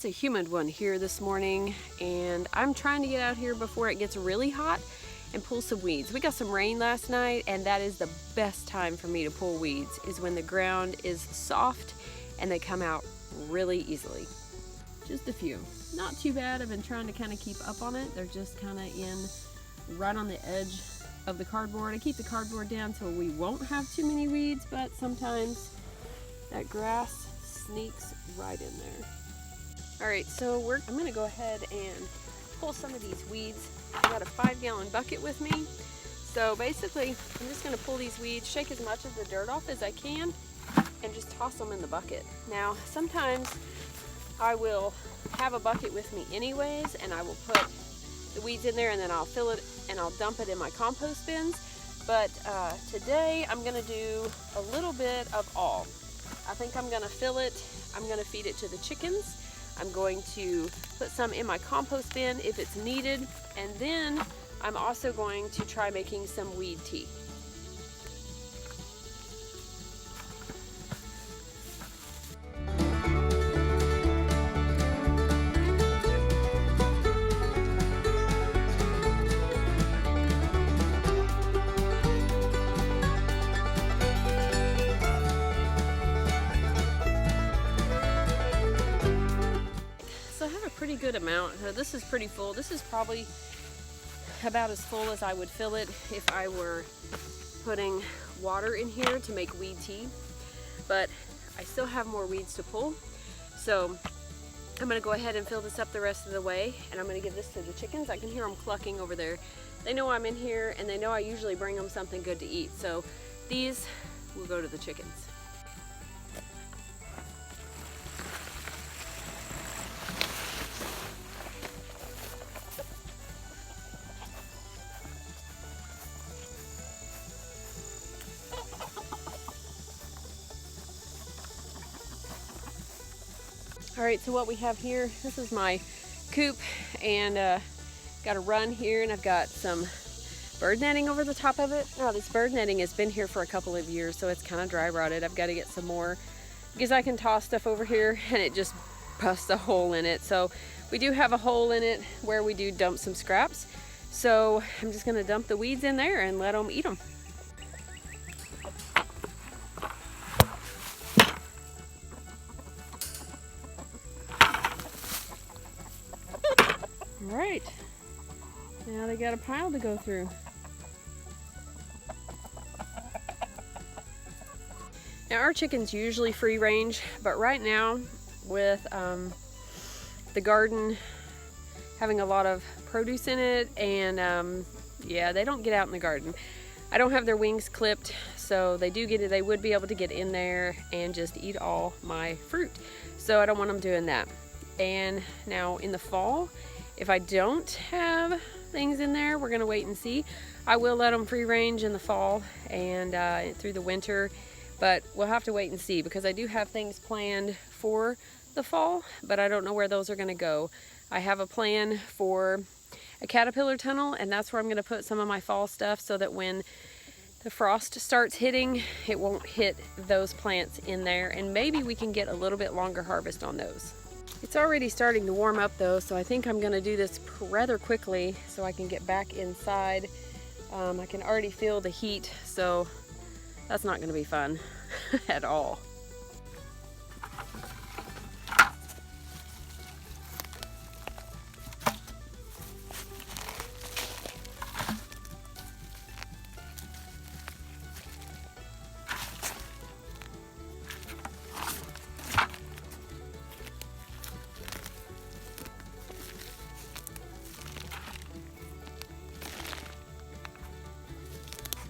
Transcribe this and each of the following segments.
It's a humid one here this morning, and I'm trying to get out here before it gets really hot and pull some weeds. We got some rain last night, and that is the best time for me to pull weeds, is when the ground is soft and they come out really easily. Just a few. Not too bad. I've been trying to kind of keep up on it. They're just kind of right on the edge of the cardboard. I keep the cardboard down so we won't have too many weeds, but sometimes that grass sneaks right in there. All right, so I'm gonna go ahead and pull some of these weeds. I got a 5-gallon bucket with me. So basically, I'm just gonna pull these weeds, shake as much of the dirt off as I can, and just toss them in the bucket. Now, sometimes I will have a bucket with me anyways, and I will put the weeds in there, and then I'll fill it and I'll dump it in my compost bins. But today I'm gonna do a little bit of all. I think I'm gonna fill it, I'm gonna feed it to the chickens. I'm going to put some in my compost bin if it's needed, and then I'm also going to try making some weed tea. So I have a pretty good amount. This is pretty full. This is probably about as full as I would fill it if I were putting water in here to make weed tea. But I still have more weeds to pull. So I'm gonna go ahead and fill this up the rest of the way, and I'm gonna give this to the chickens. I can hear them clucking over there. They know I'm in here, and they know I usually bring them something good to eat. So these will go to the chickens. All right, so what we have here, this is my coop, and got a run here, and I've got some bird netting over the top of it. Now, this bird netting has been here for a couple of years, so it's kind of dry rotted. I've got to get some more because I can toss stuff over here and it just busts a hole in it. So we do have a hole in it where we do dump some scraps. So I'm just gonna dump the weeds in there and let them eat them. All right, now they got a pile to go through. Now our chickens usually free range, but right now with the garden having a lot of produce in it, and yeah, they don't get out in the garden. I don't have their wings clipped, so they would be able to get in there and just eat all my fruit. So I don't want them doing that. And now in the fall, if I don't have things in there, we're gonna wait and see. I will let them free range in the fall and through the winter, but we'll have to wait and see because I do have things planned for the fall, but I don't know where those are gonna go. I have a plan for a caterpillar tunnel, and that's where I'm gonna put some of my fall stuff so that when the frost starts hitting, it won't hit those plants in there, and maybe we can get a little bit longer harvest on those. It's already starting to warm up though, so I think I'm gonna do this rather quickly so I can get back inside. I can already feel the heat, so that's not gonna be fun at all.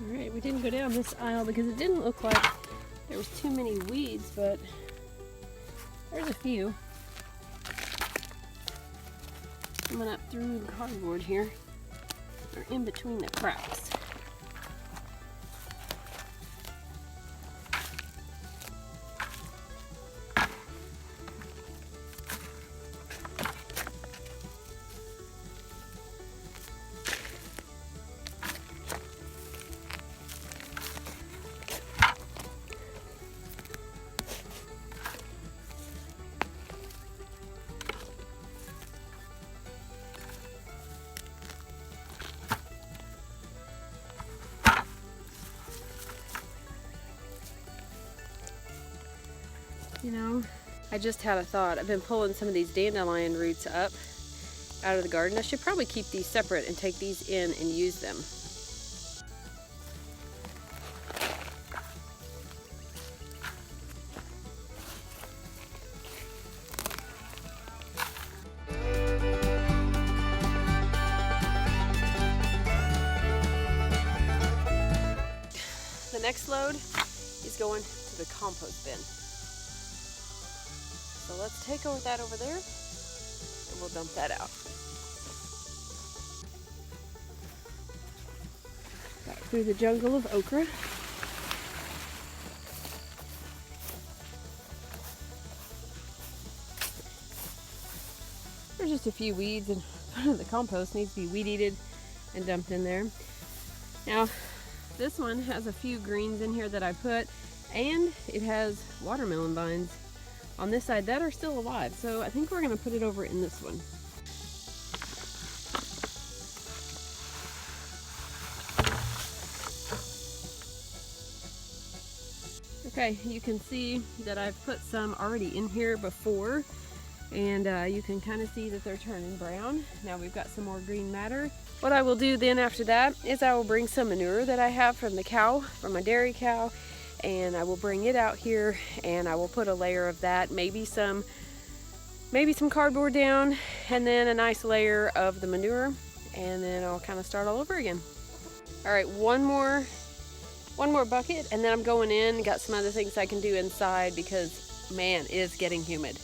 All right, we didn't go down this aisle because it didn't look like there was too many weeds, but there's a few. Coming up through the cardboard here, or in between the cracks. You know, I just had a thought. I've been pulling some of these dandelion roots up out of the garden. I should probably keep these separate and take these in and use them. The next load is going to the compost bin. So let's take that over there and we'll dump that out. Got through the jungle of okra. There's just a few weeds and the compost needs to be weed eated and dumped in there. Now, this one has a few greens in here that I put, and it has watermelon vines on this side that are still alive. So I think we're going to put it over in this one. Okay, you can see that I've put some already in here before, and you can kind of see that they're turning brown. Now we've got some more green matter. What I will do then after that is I will bring some manure that I have from the cow, from my dairy cow, and I will bring it out here and I will put a layer of that, maybe some cardboard down, and then a nice layer of the manure, and then I'll kind of start all over again. All right, one more bucket, and then I'm going in and got some other things I can do inside because man, it is getting humid.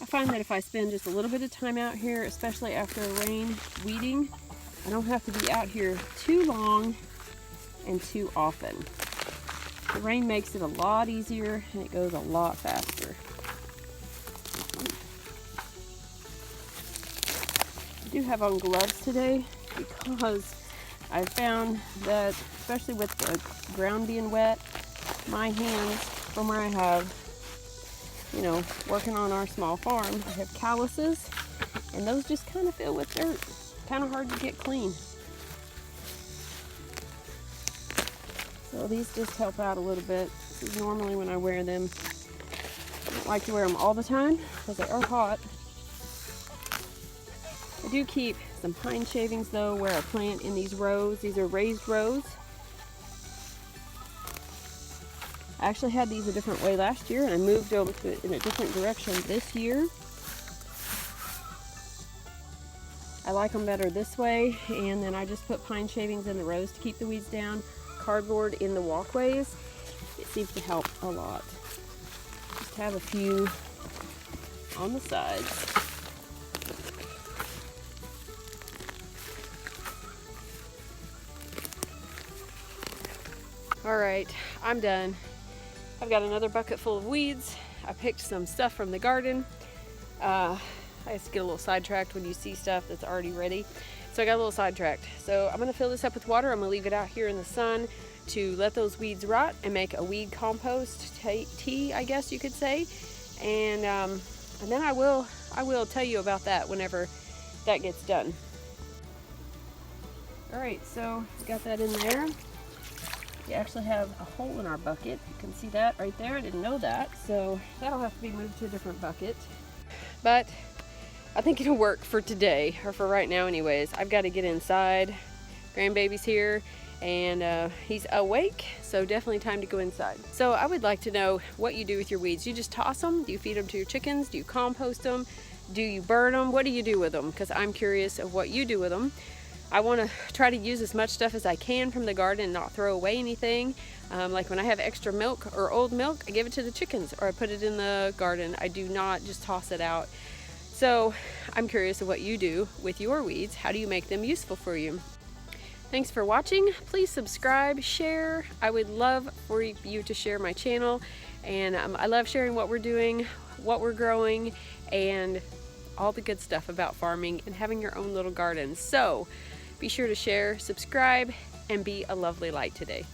I find that if I spend just a little bit of time out here, especially after a rain, weeding, I don't have to be out here too long and too often. The rain makes it a lot easier and it goes a lot faster. I do have on gloves today because I found that, especially with the ground being wet, my hands, from where I have, you know, working on our small farm, I have calluses, and those just kind of fill with dirt. Kind of hard to get clean. So these just help out a little bit. This is normally when I wear them. I don't like to wear them all the time because they are hot. I do keep some pine shavings though where I plant in these rows. These are raised rows. I actually had these a different way last year and I moved them in a different direction this year. I like them better this way, and then I just put pine shavings in the rows to keep the weeds down, cardboard in the walkways. It seems to help a lot. Just have a few on the sides. All right, I'm done. I've got another bucket full of weeds. I picked some stuff from the garden. I just get a little sidetracked when you see stuff that's already ready. So I got a little sidetracked. So I'm gonna fill this up with water. I'm gonna leave it out here in the sun to let those weeds rot and make a weed compost tea, I guess you could say. And then I will tell you about that whenever that gets done. All right, so got that in there. We actually have a hole in our bucket. You can see that right there. I didn't know that. So that'll have to be moved to a different bucket. But I think it'll work for today, or for right now anyways. I've got to get inside. Grandbaby's here and he's awake, so definitely time to go inside. So I would like to know what you do with your weeds. You just toss them? Do you feed them to your chickens? Do you compost them? Do you burn them? What do you do with them? Because I'm curious of what you do with them. I want to try to use as much stuff as I can from the garden and not throw away anything. Like when I have extra milk or old milk, I give it to the chickens or I put it in the garden. I do not just toss it out. So I'm curious of what you do with your weeds. How do you make them useful for you? Thanks for watching. Please subscribe, share. I would love for you to share my channel. And I love sharing what we're doing, what we're growing, and all the good stuff about farming and having your own little garden. So be sure to share, subscribe, and be a lovely light today.